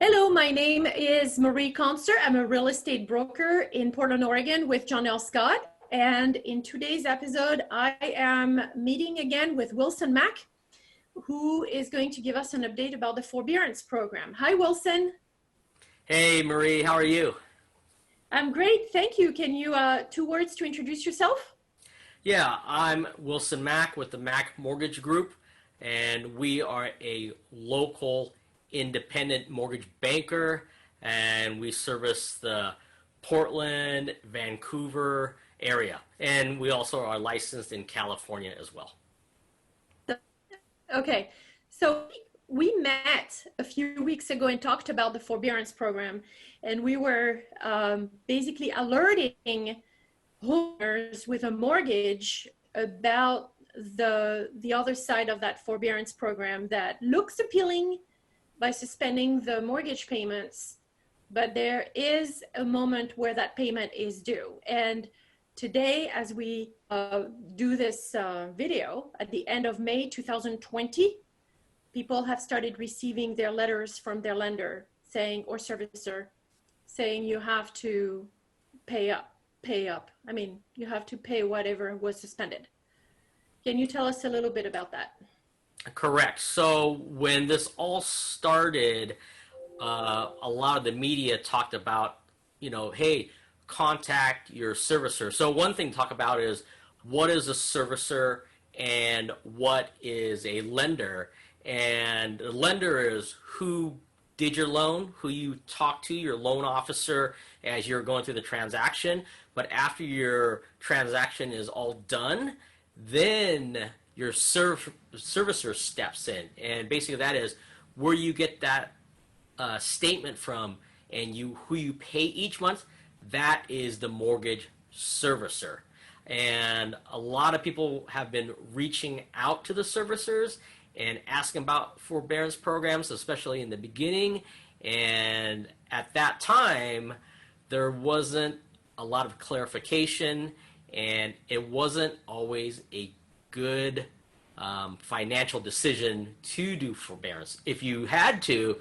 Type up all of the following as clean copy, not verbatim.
Hello, my name is Marie Conster. I'm a real estate broker in Portland, Oregon with John L. Scott. And in today's episode, I am meeting again with Wilson Mak, who is going to give us an update about the Forbearance program. Hi, Wilson. Hey Marie, how are you? I'm great. Thank you. Can you, two words to introduce yourself? Yeah, I'm Wilson Mak with the Mak Mortgage Group, and we are a local independent mortgage banker, and we service the Portland, Vancouver area, and we also are licensed in California as well. Okay. So we met a few weeks ago and talked about the Forbearance program, and we were basically alerting homeowners with a mortgage about the other side of that forbearance program that looks appealing by suspending the mortgage payments, but there is a moment where that payment is due. And today, as we do this video at the end of May 2020, people have started receiving their letters from their lender saying, or servicer, saying you have to pay up. I mean, you have to pay whatever was suspended. Can you tell us a little bit about that? Correct. So when this all started, a lot of the media talked about, hey, contact your servicer. So one thing to talk about is what is a servicer and what is a lender. And the lender is who did your loan, who you talked to, your loan officer as you're going through the transaction. But after your transaction is all done, then your servicer steps in. And basically that is where you get that statement from and who you pay each month, that is the mortgage servicer. And a lot of people have been reaching out to the servicers and asking about forbearance programs, especially in the beginning. And at that time, there wasn't a lot of clarification, and it wasn't always a good financial decision to do forbearance. If you had to,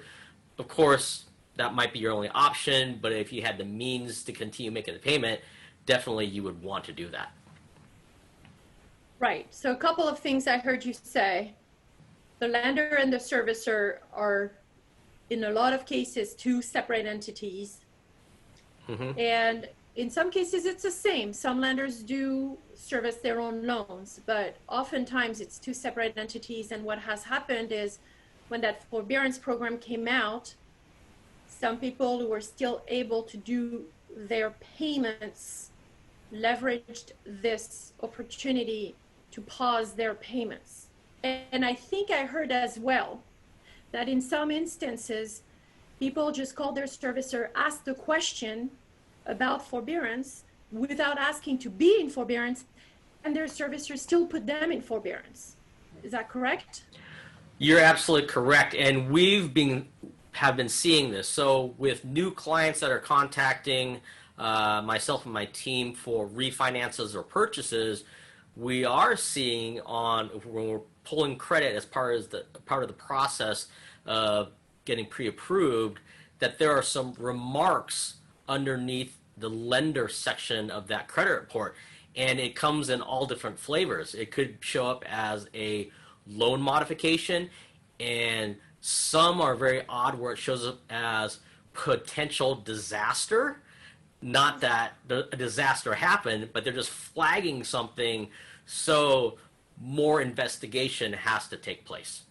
of course, that might be your only option, but if you had the means to continue making the payment, definitely you would want to do that. Right. So a couple of things I heard you say. The lender and the servicer are, in a lot of cases, two separate entities. Mm-hmm. And in some cases, it's the same. Some lenders do service their own loans, but oftentimes it's two separate entities. And what has happened is when that forbearance program came out, some people who were still able to do their payments leveraged this opportunity to pause their payments. And I think I heard as well that in some instances, people just called their servicer, asked the question about forbearance without asking to be in forbearance, and their servicer still put them in forbearance. Is that correct? You're absolutely correct, and have been seeing this. So with new clients that are contacting myself and my team for refinances or purchases, we are seeing when we're pulling credit as part of the process of getting pre-approved, that there are some remarks underneath the lender section of that credit report, and it comes in all different flavors. It could show up as a loan modification, and some are very odd where it shows up as potential disaster. Not that a disaster happened, but they're just flagging something, so more investigation has to take place.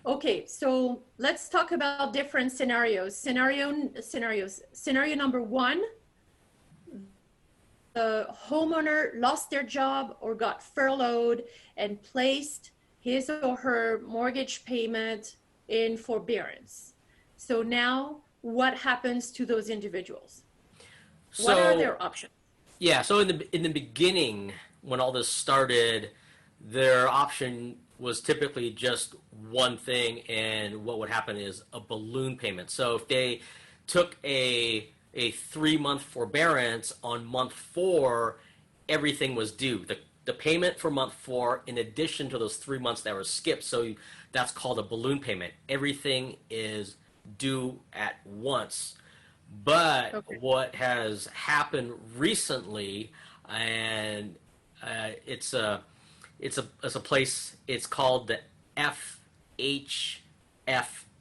Okay, so let's talk about different scenarios. Scenario number one, the homeowner lost their job or got furloughed and placed his or her mortgage payment in forbearance. So now what happens to those individuals? What are So their options? yeah, so in the beginning, when all this started, their option was typically just one thing, and what would happen is a balloon payment. So if they took a 3 month forbearance on month four, everything was due. The payment for month four, in addition to those 3 months that were skipped, so that's called a balloon payment. Everything is due at once. But Okay. what has happened recently, and it's a it's a place. It's called the FHFA.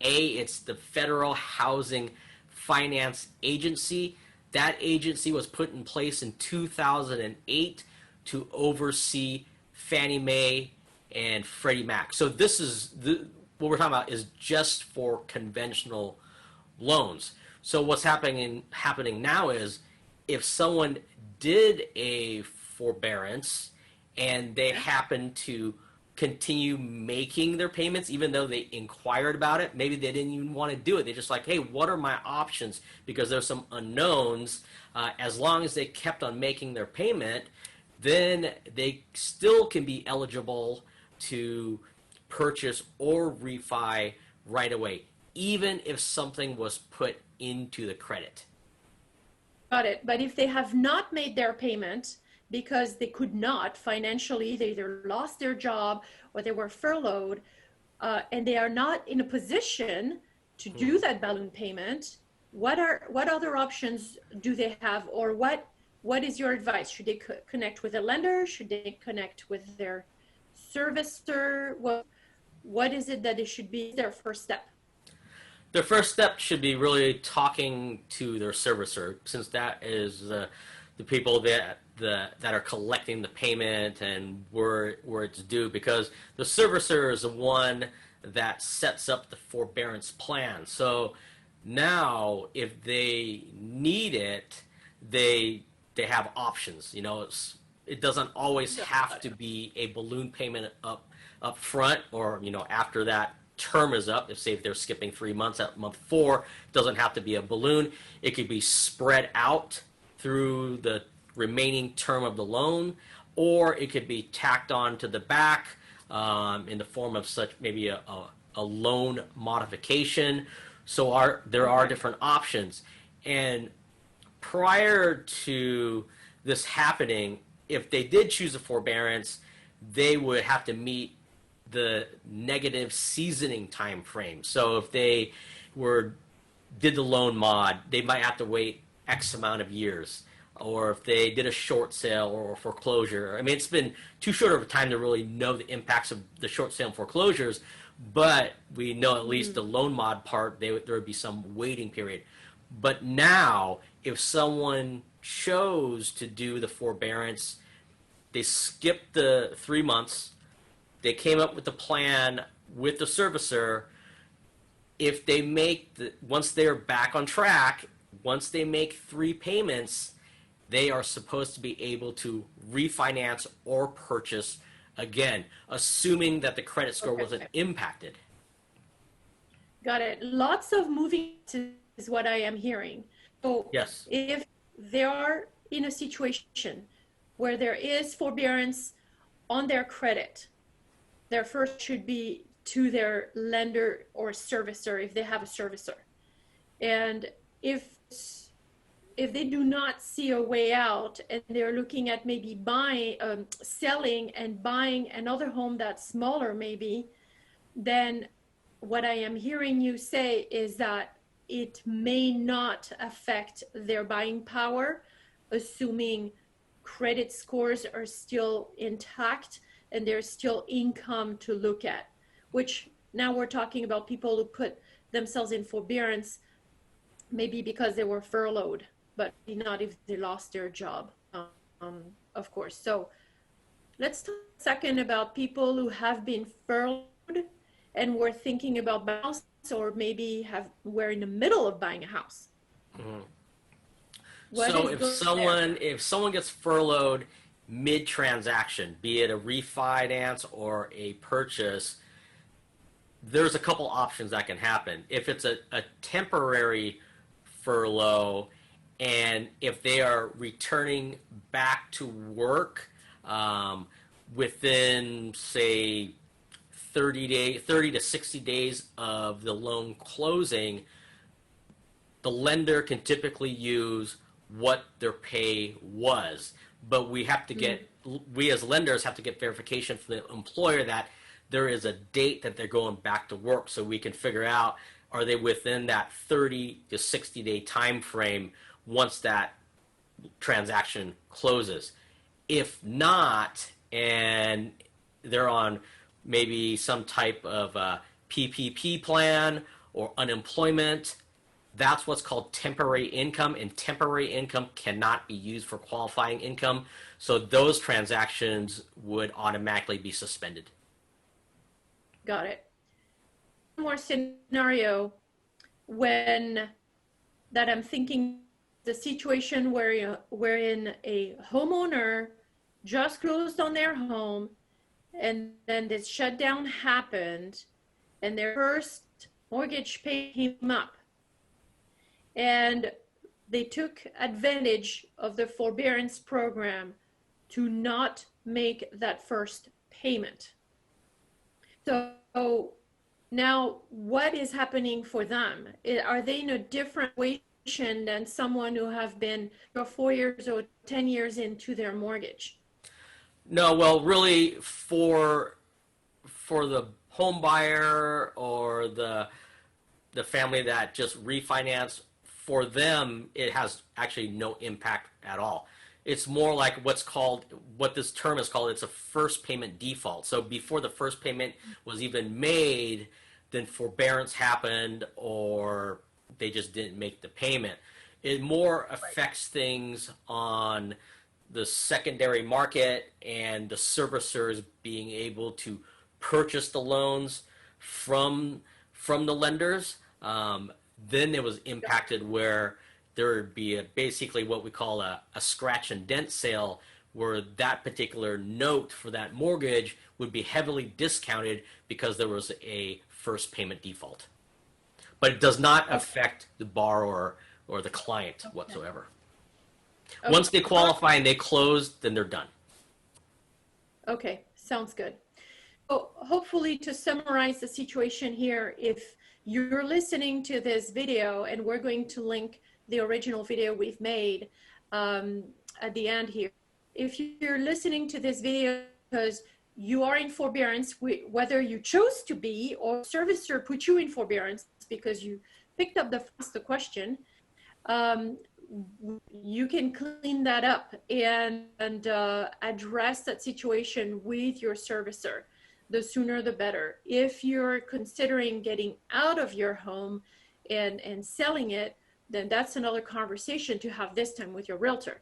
It's the Federal Housing Finance Agency. That agency was put in place in 2008 to oversee Fannie Mae and Freddie Mac. So this is what we're talking about is just for conventional loans. So what's happening now is if someone did a forbearance and they happen to continue making their payments even though they inquired about it, maybe they didn't even want to do it, they just like, hey, what are my options, because there's some unknowns. As long as they kept on making their payment, then they still can be eligible to purchase or refi right away, even if something was put into the credit. Got it. But if they have not made their payment because they could not financially, they either lost their job or they were furloughed, and they are not in a position to do that balloon payment, what other options do they have, or what is your advice? Should they connect with a lender? Should they connect with their servicer? What is it that it should be their first step? Their first step should be really talking to their servicer, since that is the people that are collecting the payment and where it's due, because the servicer is the one that sets up the forbearance plan. So now if they need it, they have options. It doesn't always have to be a balloon payment up front, or after that term is up. If they're skipping 3 months, at month 4 it doesn't have to be a balloon. It could be spread out through the remaining term of the loan, or it could be tacked on to the back in the form of such maybe a loan modification. So there are different options. And prior to this happening, if they did choose a forbearance, they would have to meet the negative seasoning time frame. So if they did the loan mod, they might have to wait X amount of years. Or if they did a short sale or foreclosure. I mean, it's been too short of a time to really know the impacts of the short sale and foreclosures, but we know at least the loan mod part, there would be some waiting period. But now, if someone chose to do the forbearance, they skipped the 3 months, they came up with the plan with the servicer. If they once they're back on track, once they make 3 payments, they are supposed to be able to refinance or purchase again, assuming that the credit score wasn't impacted. Got it. Lots of moving is what I am hearing. So yes, if they are in a situation where there is forbearance on their credit, their first should be to their lender or servicer if they have a servicer. And if they do not see a way out and they're looking at maybe selling and buying another home that's smaller maybe, then what I am hearing you say is that it may not affect their buying power, assuming credit scores are still intact and there's still income to look at, which now we're talking about people who put themselves in forbearance maybe because they were furloughed, but not if they lost their job, of course. So let's talk a second about people who have been furloughed and were thinking about buying a house, or maybe were in the middle of buying a house. Mm-hmm. So if someone gets furloughed mid-transaction, be it a refinance or a purchase, there's a couple options that can happen. If it's a temporary furlough, and if they are returning back to work within, say, 30 to 60 days of the loan closing, the lender can typically use what their pay was. But we as lenders have to get verification from the employer that there is a date that they're going back to work, so we can figure out are they within that 30 to 60 day time frame once that transaction closes? If not, and they're on maybe some type of PPP plan or unemployment, that's what's called temporary income, and temporary income cannot be used for qualifying income. So those transactions would automatically be suspended. Got it. One more scenario when that I'm thinking, the situation wherein a homeowner just closed on their home, and then this shutdown happened, and their first mortgage pay came up, and they took advantage of the forbearance program to not make that first payment. So now what is happening for them? Are they in a different situation than someone who have been 4 years or 10 years into their mortgage? No, well, really, for the home buyer or the family that just refinanced, for them, it has actually no impact at all. It's more like what this term is called, it's a first payment default. So before the first payment was even made, then forbearance happened or they just didn't make the payment. It more affects things on the secondary market and the servicers being able to purchase the loans from the lenders. Then it was impacted where there would be basically what we call a scratch and dent sale, where that particular note for that mortgage would be heavily discounted because there was a first payment default. But it does not affect the borrower or the client whatsoever. Okay. Once they qualify and they close, then they're done. Okay, sounds good. So hopefully, to summarize the situation here, if you're listening to this video, and we're going to link the original video we've made at the end here. If you're listening to this video because you are in forbearance, whether you chose to be or servicer put you in forbearance because you picked up the question, you can clean that up and address that situation with your servicer. The sooner the better. If you're considering getting out of your home and selling it, then that's another conversation to have this time with your realtor.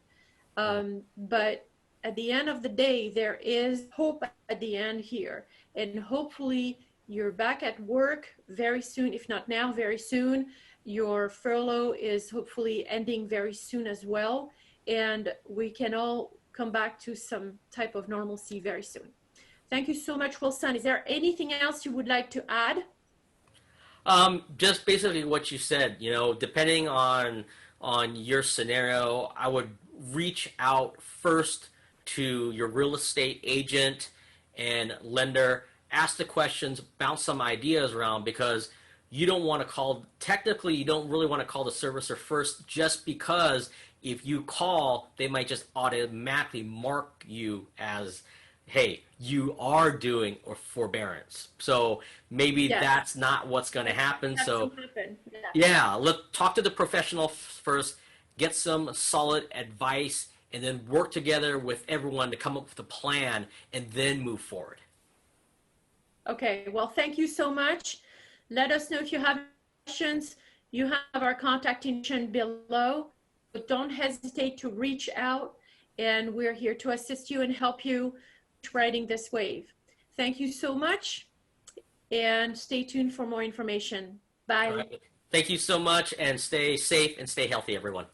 But at the end of the day, there is hope at the end here. And hopefully you're back at work very soon, if not now, very soon. Your furlough is hopefully ending very soon as well. And we can all come back to some type of normalcy very soon. Thank you so much, Wilson. Is there anything else you would like to add? Just basically what you said, depending on your scenario, I would reach out first to your real estate agent and lender, ask the questions, bounce some ideas around, because you don't want to technically you don't really want to call the servicer first, just because if you call, they might just automatically mark you as, hey, you are doing or forbearance. So maybe that's not what's going to happen. So let's talk to the professional first, get some solid advice, and then work together with everyone to come up with a plan and then move forward. Okay, well, thank you so much. Let us know if you have questions. You have our contact information below, but don't hesitate to reach out, and we're here to assist you and help you riding this wave. Thank you so much, and stay tuned for more information. Bye. Thank you so much, and stay safe and stay healthy, everyone.